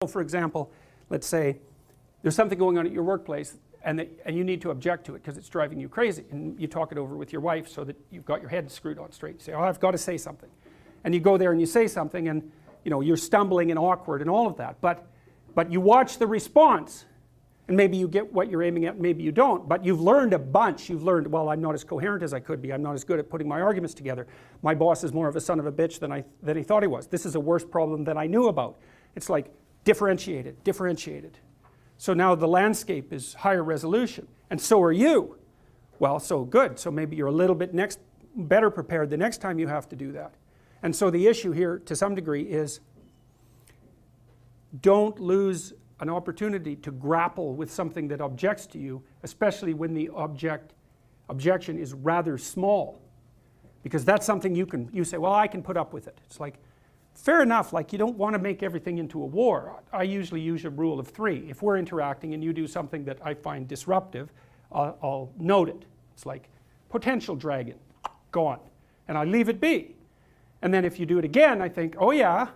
For example, let's say there's something going on at your workplace and you need to object to it because it's driving you crazy, and you talk it over with your wife so that you've got your head screwed on straight. You say, oh, I've got to say something. And you go there and you say something, and you're stumbling and awkward and all of that. But you watch the response, and maybe you get what you're aiming at, maybe you don't. But you've learned a bunch. You've learned, well, I'm not as coherent as I could be. I'm not as good at putting my arguments together. My boss is more of a son of a bitch than he thought he was. This is a worse problem than I knew about. It's like, differentiated. So now the landscape is higher resolution, and so are you. Well, so good. So maybe you're a little bit better prepared the next time you have to do that. And so the issue here, to some degree, is don't lose an opportunity to grapple with something that objects to you, especially when the objection is rather small, because that's something you say, well, I can put up with it. It's like, fair enough, like you don't want to make everything into a war. I usually use a rule of 3. If we're interacting and you do something that I find disruptive, I'll note it. It's like potential dragon, gone. And I leave it be. And then if you do it again, I think, oh yeah,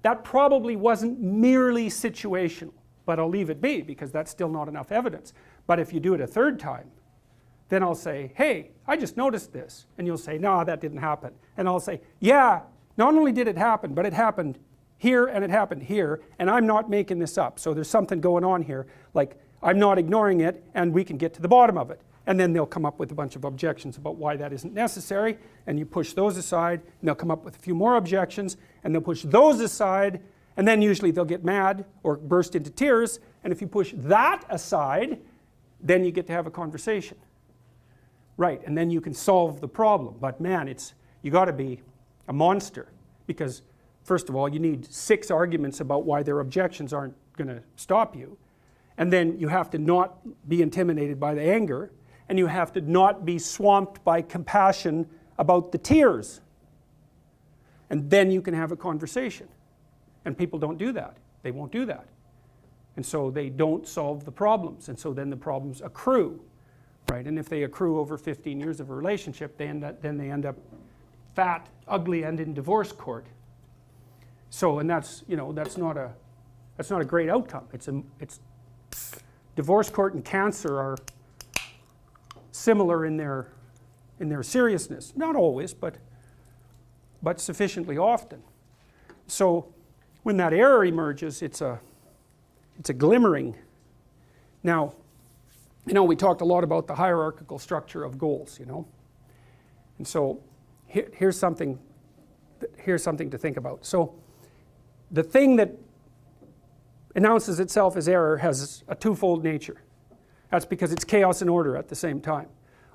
that probably wasn't merely situational, but I'll leave it be because that's still not enough evidence. But if you do it a third time, then I'll say, hey, I just noticed this. And you'll say, no, that didn't happen. And I'll say, yeah, not only did it happen, but it happened here and it happened here, and I'm not making this up. So there's something going on here, like I'm not ignoring it, and we can get to the bottom of it. And then they'll come up with a bunch of objections about why that isn't necessary, and you push those aside, and they'll come up with a few more objections, and they'll push those aside, and then usually they'll get mad or burst into tears, and if you push that aside, then you get to have a conversation. Right, and then you can solve the problem. But man, you got to be a monster, because first of all you need 6 arguments about why their objections aren't going to stop you, and then you have to not be intimidated by the anger, and you have to not be swamped by compassion about the tears, and then you can have a conversation. And people don't do that. They won't do that, and so they don't solve the problems, and so then the problems accrue, right? And if they accrue over 15 years of a relationship, then they end up fat, ugly, and in divorce court. So, and that's not a great outcome. It's divorce court and cancer are similar in their seriousness. Not always, but sufficiently often. So when that error emerges, it's a glimmering. Now, we talked a lot about the hierarchical structure of goals, and so here's something to think about. So the thing that announces itself as error has a twofold nature. That's because it's chaos and order at the same time.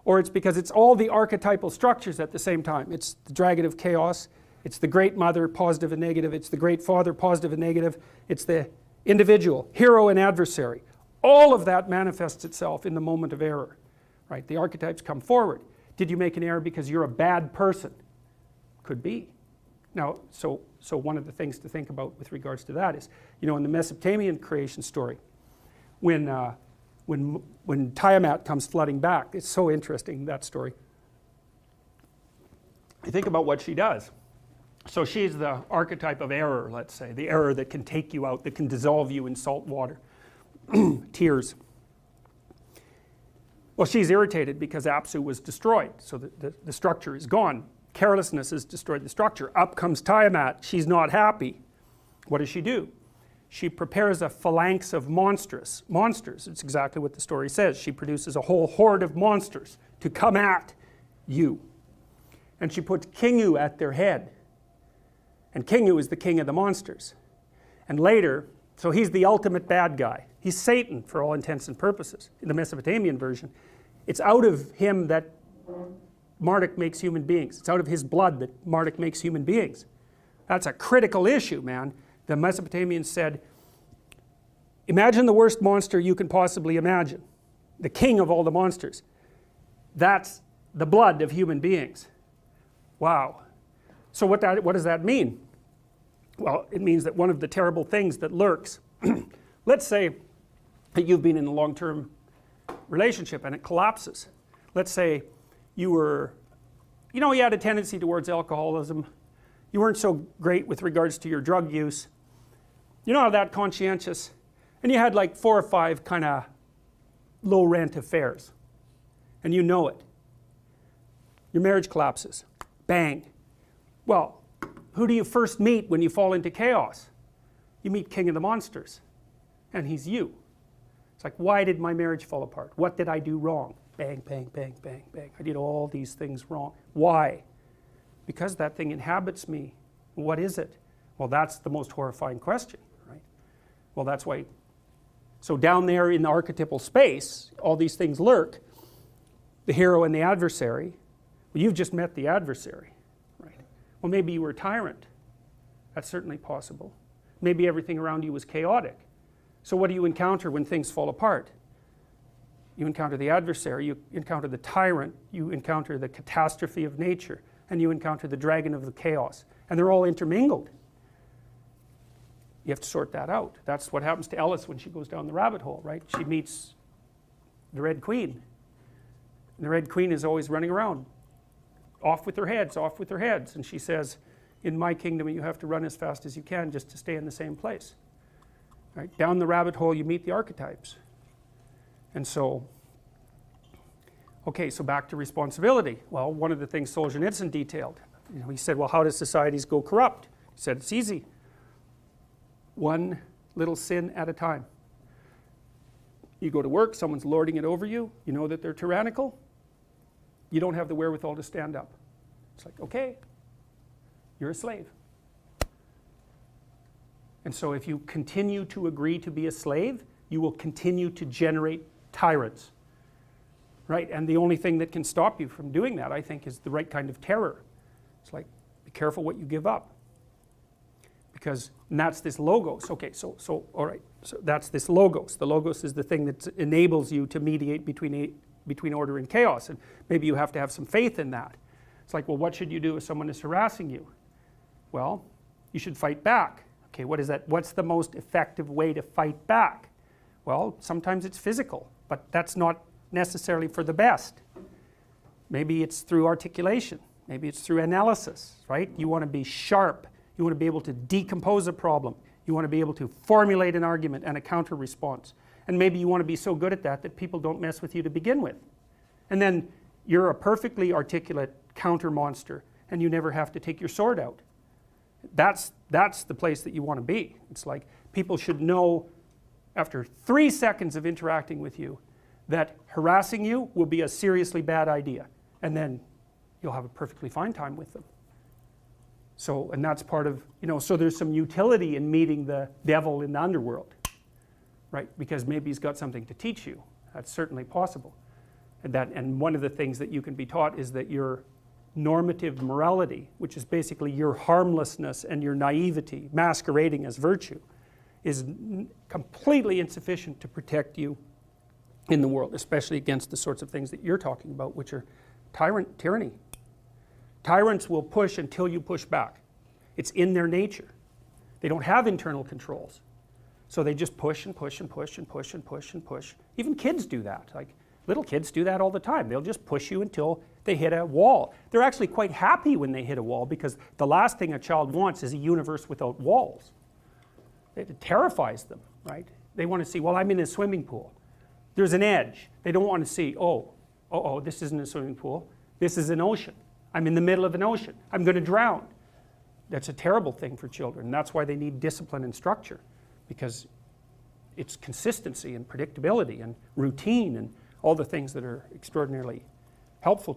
Or it's because it's all the archetypal structures at the same time. It's the dragon of chaos, it's the great mother, positive and negative, it's the great father, positive and negative, it's the individual, hero and adversary. All of that manifests itself in the moment of error, right? The archetypes come forward. Did you make an error because you're a bad person? Could be. Now, so one of the things to think about with regards to that is, in the Mesopotamian creation story, when Tiamat comes flooding back, it's so interesting, that story. You think about what she does. So she's the archetype of error, let's say, the error that can take you out, that can dissolve you in salt water. Tears. Well, she's irritated because Apsu was destroyed, so the structure is gone. Carelessness has destroyed the structure. Up comes Tiamat. She's not happy. What does she do? She prepares a phalanx of monsters. It's exactly what the story says. She produces a whole horde of monsters to come at you. And she puts Kingu at their head. And Kingu is the king of the monsters. And later, so he's the ultimate bad guy. He's Satan for all intents and purposes. In the Mesopotamian version, it's out of him that Marduk makes human beings. It's out of his blood that Marduk makes human beings. That's a critical issue, man. The Mesopotamians said, imagine the worst monster you can possibly imagine. The king of all the monsters. That's the blood of human beings. Wow. So what does that mean? Well, it means that one of the terrible things that lurks, let's say that you've been in a long-term relationship and it collapses. Let's say you had a tendency towards alcoholism. You weren't so great with regards to your drug use. you're not that conscientious, and you had like 4 or 5 kind of low rent affairs, and you know it. Your marriage collapses. Bang. Well, who do you first meet when you fall into chaos? You meet King of the Monsters, and he's you. It's like, why did my marriage fall apart? What did I do wrong? Bang, bang, bang, bang, bang. I did all these things wrong. Why? Because that thing inhabits me. What is it? Well, that's the most horrifying question, right? Well, that's why. So down there in the archetypal space, all these things lurk. The hero and the adversary. Well, you've just met the adversary, right? Well, maybe you were a tyrant. That's certainly possible. Maybe everything around you was chaotic. So what do you encounter when things fall apart? You encounter the adversary, you encounter the tyrant, you encounter the catastrophe of nature, and you encounter the dragon of the chaos. And they're all intermingled. You have to sort that out. That's what happens to Ellis when she goes down the rabbit hole, right? She meets the Red Queen. And the Red Queen is always running around. Off with their heads, off with their heads. And she says, in my kingdom you have to run as fast as you can just to stay in the same place. Right? Down the rabbit hole you meet the archetypes. And so, okay, so back to responsibility. Well, one of the things Solzhenitsyn detailed, he said, well, how do societies go corrupt? He said, it's easy. One little sin at a time. You go to work, someone's lording it over you, you know that they're tyrannical, you don't have the wherewithal to stand up. It's like, okay, you're a slave. And so if you continue to agree to be a slave, you will continue to generate tyrants, right? And the only thing that can stop you from doing that, I think, is the right kind of terror. It's like, be careful what you give up. Because, and that's this logos. Okay, so all right, so that's this logos. The logos is the thing that enables you to mediate between order and chaos. And maybe you have to have some faith in that. It's like, well, what should you do if someone is harassing you? Well, you should fight back. Okay, what is that? What's the most effective way to fight back? Well, sometimes it's physical, but that's not necessarily for the best. Maybe it's through articulation. Maybe it's through analysis, right? You want to be sharp. You want to be able to decompose a problem. You want to be able to formulate an argument and a counter response. And maybe you want to be so good at that that people don't mess with you to begin with. And then you're a perfectly articulate counter monster and you never have to take your sword out. That's the place that you want to be. It's like people should know after 3 seconds of interacting with you that harassing you will be a seriously bad idea. And then you'll have a perfectly fine time with them. So, and that's part of, so there's some utility in meeting the devil in the underworld, right? Because maybe he's got something to teach you. That's certainly possible. And one of the things that you can be taught is that your normative morality, which is basically your harmlessness and your naivety masquerading as virtue, is completely insufficient to protect you in the world, especially against the sorts of things that you're talking about, which are tyranny. Tyrants will push until you push back. It's in their nature. They don't have internal controls. So they just push and push and push and push and push and push. Even kids do that. Like little kids do that all the time. They'll just push you until they hit a wall. They're actually quite happy when they hit a wall because the last thing a child wants is a universe without walls. It terrifies them, right? They want to see, well, I'm in a swimming pool. There's an edge. They don't want to see, oh, this isn't a swimming pool. This is an ocean. I'm in the middle of an ocean. I'm going to drown. That's a terrible thing for children. That's why they need discipline and structure, because it's consistency and predictability and routine and all the things that are extraordinarily helpful to